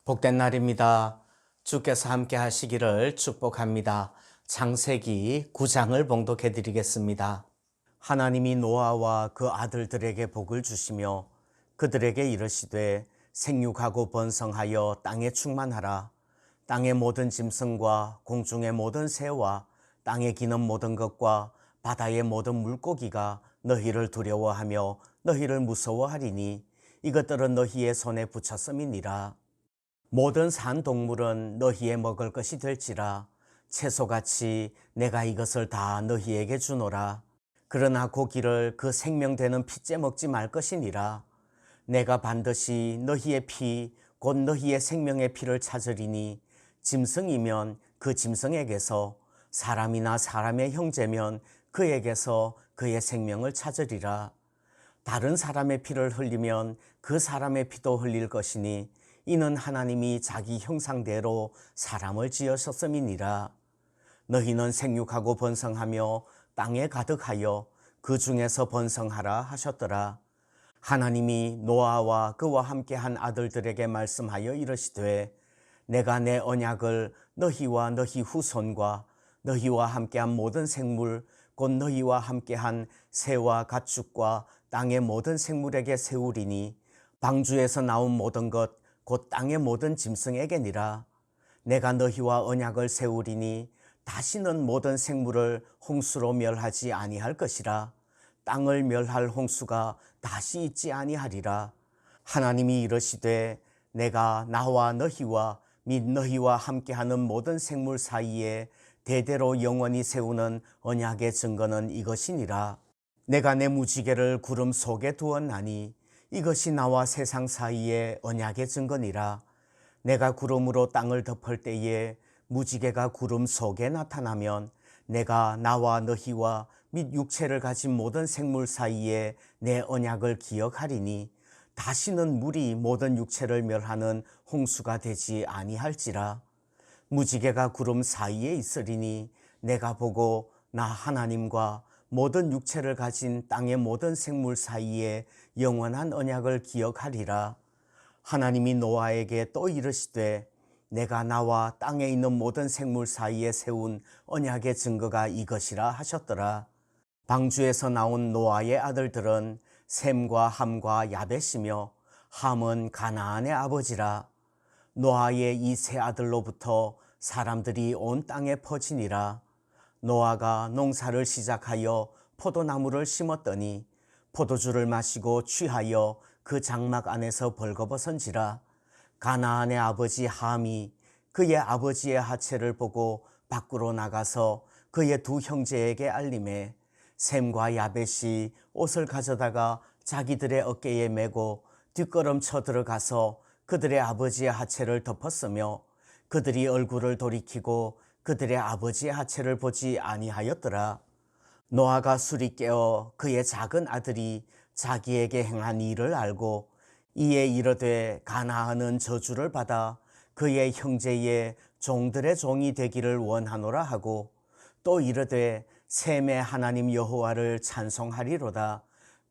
복된 날입니다. 주께서 함께 하시기를 축복합니다. 창세기 9장을 봉독해 드리겠습니다. 하나님이 노아와 그 아들들에게 복을 주시며 그들에게 이르시되 생육하고 번성하여 땅에 충만하라. 땅의 모든 짐승과 공중의 모든 새와 땅에 기는 모든 것과 바다의 모든 물고기가 너희를 두려워하며 너희를 무서워하리니 이것들은 너희의 손에 붙였음이니라. 모든 산 동물은 너희의 먹을 것이 될지라. 채소같이 내가 이것을 다 너희에게 주노라. 그러나 고기를 그 생명되는 피째 먹지 말 것이니라. 내가 반드시 너희의 피 곧 너희의 생명의 피를 찾으리니 짐승이면 그 짐승에게서, 사람이나 사람의 형제면 그에게서 그의 생명을 찾으리라. 다른 사람의 피를 흘리면 그 사람의 피도 흘릴 것이니 이는 하나님이 자기 형상대로 사람을 지으셨음이니라. 너희는 생육하고 번성하며 땅에 가득하여 그 중에서 번성하라 하셨더라. 하나님이 노아와 그와 함께한 아들들에게 말씀하여 이르시되 내가 내 언약을 너희와 너희 후손과 너희와 함께한 모든 생물 곧 너희와 함께한 새와 가축과 땅의 모든 생물에게 세우리니 방주에서 나온 모든 것 곧 땅의 모든 짐승에게니라. 내가 너희와 언약을 세우리니 다시는 모든 생물을 홍수로 멸하지 아니할 것이라. 땅을 멸할 홍수가 다시 있지 아니하리라. 하나님이 이르시되 내가 나와 너희와 및 너희와 함께하는 모든 생물 사이에 대대로 영원히 세우는 언약의 증거는 이것이니라. 내가 내 무지개를 구름 속에 두었나니 이것이 나와 세상 사이의 언약의 증거니라. 내가 구름으로 땅을 덮을 때에 무지개가 구름 속에 나타나면 내가 나와 너희와 및 육체를 가진 모든 생물 사이에 내 언약을 기억하리니 다시는 물이 모든 육체를 멸하는 홍수가 되지 아니할지라. 무지개가 구름 사이에 있으리니 내가 보고 나 하나님과 모든 육체를 가진 땅의 모든 생물 사이에 영원한 언약을 기억하리라. 하나님이 노아에게 또 이르시되 내가 나와 땅에 있는 모든 생물 사이에 세운 언약의 증거가 이것이라 하셨더라. 방주에서 나온 노아의 아들들은 셈과 함과 야벳이며 함은 가나안의 아버지라. 노아의 이 세 아들로부터 사람들이 온 땅에 퍼지니라. 노아가 농사를 시작하여 포도나무를 심었더니 포도주를 마시고 취하여 그 장막 안에서 벌거벗은지라. 가나안의 아버지 함이 그의 아버지의 하체를 보고 밖으로 나가서 그의 두 형제에게 알림해 셈과 야벳이 옷을 가져다가 자기들의 어깨에 메고 뒷걸음쳐 들어가서 그들의 아버지의 하체를 덮었으며 그들이 얼굴을 돌이키고 그들의 아버지의 하체를 보지 아니하였더라. 노아가 술이 깨어 그의 작은 아들이 자기에게 행한 일을 알고 이에 이르되 가나안은 저주를 받아 그의 형제의 종들의 종이 되기를 원하노라 하고 또 이르되 셈의 하나님 여호와를 찬송하리로다.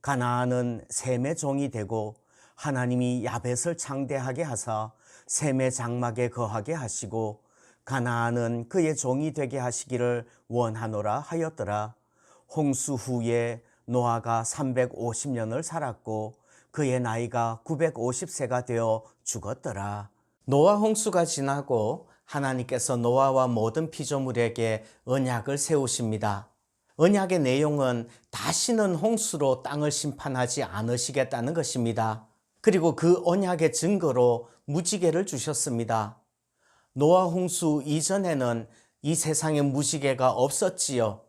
가나안은 셈의 종이 되고 하나님이 야벳을 창대하게 하사 셈의 장막에 거하게 하시고 가나안은 그의 종이 되게 하시기를 원하노라 하였더라. 홍수 후에 노아가 350년을 살았고 그의 나이가 950세가 되어 죽었더라. 노아 홍수가 지나고 하나님께서 노아와 모든 피조물에게 언약을 세우십니다. 언약의 내용은 다시는 홍수로 땅을 심판하지 않으시겠다는 것입니다. 그리고 그 언약의 증거로 무지개를 주셨습니다. 노아 홍수 이전에는 이 세상에 무지개가 없었지요.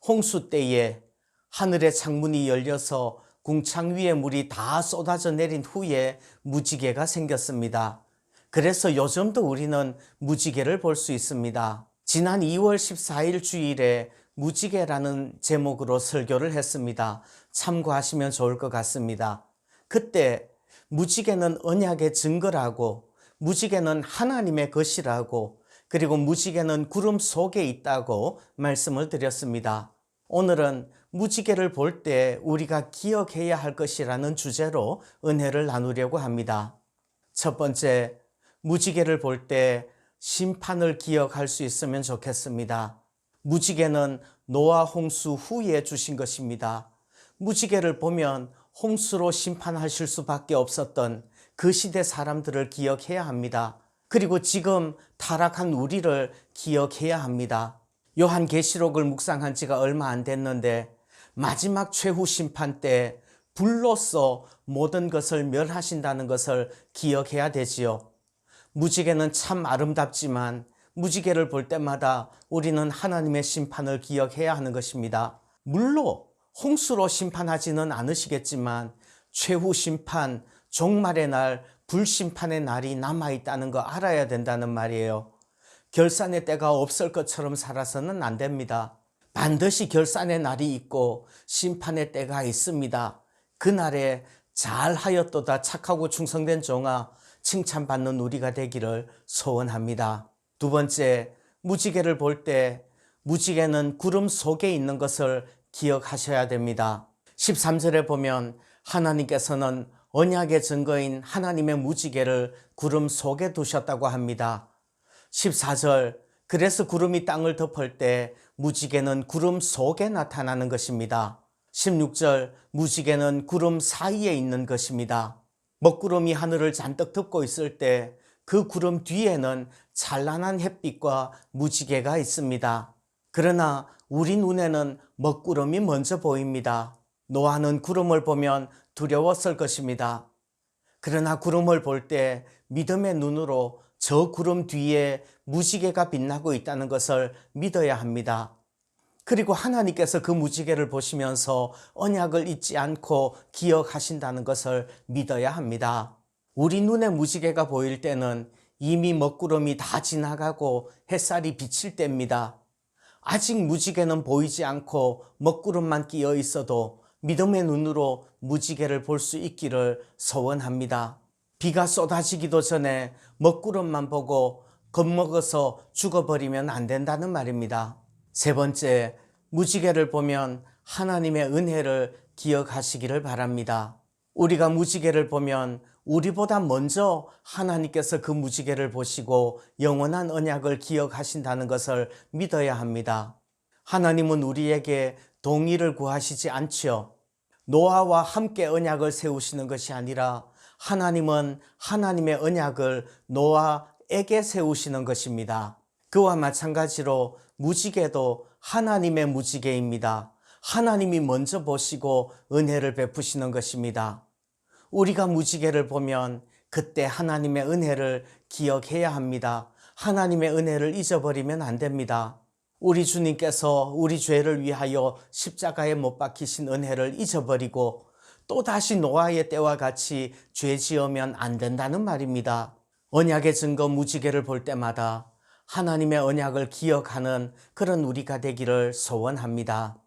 홍수 때에 하늘의 창문이 열려서 궁창 위에 물이 다 쏟아져 내린 후에 무지개가 생겼습니다. 그래서 요즘도 우리는 무지개를 볼 수 있습니다. 지난 2월 14일 주일에 무지개라는 제목으로 설교를 했습니다. 참고하시면 좋을 것 같습니다. 그때 무지개는 언약의 증거라고, 무지개는 하나님의 것이라고, 그리고 무지개는 구름 속에 있다고 말씀을 드렸습니다. 오늘은 무지개를 볼 때 우리가 기억해야 할 것이라는 주제로 은혜를 나누려고 합니다. 첫 번째, 무지개를 볼 때 심판을 기억할 수 있으면 좋겠습니다. 무지개는 노아 홍수 후에 주신 것입니다. 무지개를 보면 홍수로 심판하실 수밖에 없었던 그 시대 사람들을 기억해야 합니다. 그리고 지금 타락한 우리를 기억해야 합니다. 요한계시록을 묵상한 지가 얼마 안 됐는데 마지막 최후 심판 때 불로써 모든 것을 멸하신다는 것을 기억해야 되지요. 무지개는 참 아름답지만 무지개를 볼 때마다 우리는 하나님의 심판을 기억해야 하는 것입니다. 물론 홍수로 심판하지는 않으시겠지만 최후 심판, 종말의 날, 불심판의 날이 남아있다는 거 알아야 된다는 말이에요. 결산의 때가 없을 것처럼 살아서는 안 됩니다. 반드시 결산의 날이 있고 심판의 때가 있습니다. 그날에 잘하였도다 착하고 충성된 종아 칭찬받는 우리가 되기를 소원합니다. 두 번째, 무지개를 볼 때 무지개는 구름 속에 있는 것을 기억하셔야 됩니다. 13절에 보면 하나님께서는 언약의 증거인 하나님의 무지개를 구름 속에 두셨다고 합니다. 14절, 그래서 구름이 땅을 덮을 때 무지개는 구름 속에 나타나는 것입니다. 16절, 무지개는 구름 사이에 있는 것입니다. 먹구름이 하늘을 잔뜩 덮고 있을 때 그 구름 뒤에는 찬란한 햇빛과 무지개가 있습니다. 그러나 우리 눈에는 먹구름이 먼저 보입니다. 노아는 구름을 보면 두려웠을 것입니다. 그러나 구름을 볼 때 믿음의 눈으로 저 구름 뒤에 무지개가 빛나고 있다는 것을 믿어야 합니다. 그리고 하나님께서 그 무지개를 보시면서 언약을 잊지 않고 기억하신다는 것을 믿어야 합니다. 우리 눈에 무지개가 보일 때는 이미 먹구름이 다 지나가고 햇살이 비칠 때입니다. 아직 무지개는 보이지 않고 먹구름만 끼어 있어도 믿음의 눈으로 무지개를 볼 수 있기를 소원합니다. 비가 쏟아지기도 전에 먹구름만 보고 겁먹어서 죽어버리면 안 된다는 말입니다. 세 번째, 무지개를 보면 하나님의 은혜를 기억하시기를 바랍니다. 우리가 무지개를 보면 우리보다 먼저 하나님께서 그 무지개를 보시고 영원한 언약을 기억하신다는 것을 믿어야 합니다. 하나님은 우리에게 동의를 구하시지 않지요. 노아와 함께 언약을 세우시는 것이 아니라 하나님은 하나님의 언약을 노아에게 세우시는 것입니다. 그와 마찬가지로 무지개도 하나님의 무지개입니다. 하나님이 먼저 보시고 은혜를 베푸시는 것입니다. 우리가 무지개를 보면 그때 하나님의 은혜를 기억해야 합니다. 하나님의 은혜를 잊어버리면 안 됩니다. 우리 주님께서 우리 죄를 위하여 십자가에 못 박히신 은혜를 잊어버리고 또다시 노아의 때와 같이 죄 지으면 안 된다는 말입니다. 언약의 증거 무지개를 볼 때마다 하나님의 언약을 기억하는 그런 우리가 되기를 소원합니다.